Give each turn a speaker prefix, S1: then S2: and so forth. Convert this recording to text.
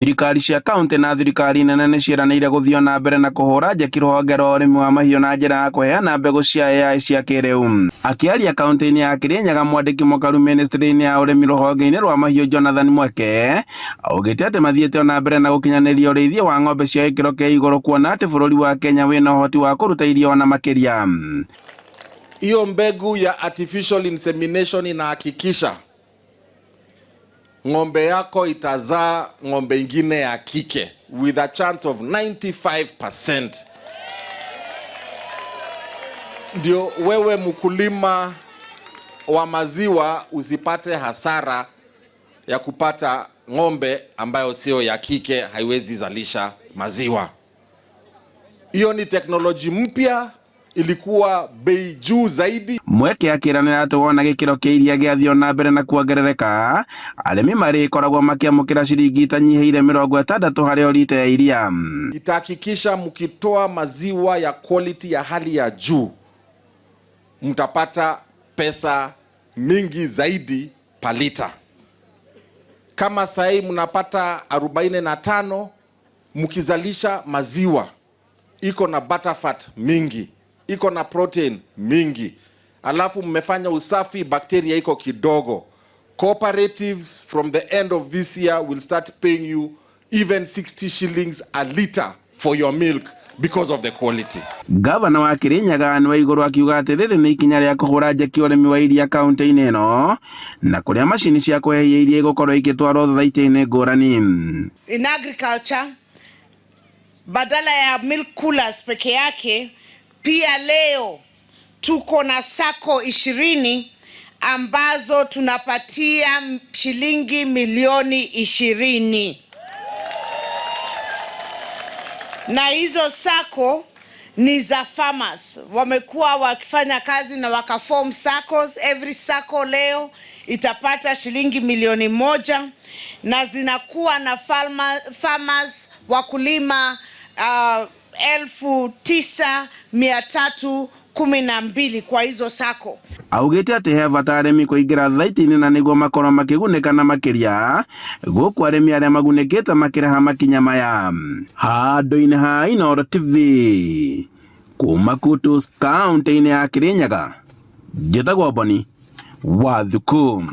S1: Thirikari cia kaunti na thirikari nene nĩ ciĩranĩire gũthiĩ na mbere na kũhũra njeki rũhonge rwa ũrĩmi wa mahiũ na njĩra ya kũheana mbegũ cia AI cia kĩrĩu. Akĩaria kaunti-inĩ ya Kirinyaga, mwandĩki mũkaru ministry-inĩ ya ũrĩmi rũhonge-inĩ rwa mahiũ Jonathan Mweke augĩte atĩ mathiĩte na mbere na gũkinyanĩria ũrĩithia wa ng'ombe cia gĩkĩro kĩa igũrũ, kuona atĩ bũrũri wa Kenya wĩna ũhoti wa kũruta irio na makĩria.
S2: Hiyo mbegu ya artificial insemination inahakikisha ng'ombe yako itazaa ng'ombe ingine ya kike with a chance of 95%. Ndio wewe mkulima wa maziwa usipate hasara ya kupata ng'ombe ambayo sio ya kike, haiwezi zalisha maziwa. Hiyo ni teknoloji mpya, ilikuwa bei juu zaidi.
S1: Mweke akĩranĩra atĩ wona gĩkĩro kĩa iria gĩathiĩ na mbere na kuongerereka, arĩmi marĩkoragwo makĩamũkĩra ciringi itanyihĩire 60 harĩ o lita ya iria.
S2: Itahakikisha mkitoa maziwa ya quality ya hali ya juu, mtapata pesa mingi zaidi per lita. Kama sahii mnapata 45, mkizalisha maziwa iko na butterfat mingi, iko na protein mingi, alafu mmefanya usafi, bakteria iko kidogo. Cooperatives from the end of this year will start paying you even 60 shillings a liter for your milk because of the quality.
S1: Gavana wa Kirinyaga nĩ Waigũrũ akiuga atĩ rĩrĩ nĩ ikinya rĩa kũhũra njeki ũrĩmi wa iria kaunti-inĩ ĩno, na kũrĩa macini cia kũhehia iria igũkorwo igĩtwarwo thothaitĩ-inĩ ngũrani.
S3: In agriculture, badala ya milk coolers peke yake, pia leo tuko na sako 20 ambazo tunapatia shilingi milioni 20. Na hizo sako ni za farmers. Wamekuwa wakifanya kazi na wakaform SACCOs. Every SACCO leo itapata shilingi milioni 1 na zinakuwa na farmers wakulima 9,312 kwa hizo SACCO.
S1: Augĩte atĩ he bata arĩmi kũingĩra thothaitĩ-inĩ na nĩguo makorwo makĩgunĩka na makĩria, gũkũ arĩmi arĩa magunĩkĩte makĩrĩha makinya maya. Handũ-inĩ ha Inooro TV kuma Kutus kaunti-inĩ ya Kirinyaga, njĩtagwo Boni Wathuku.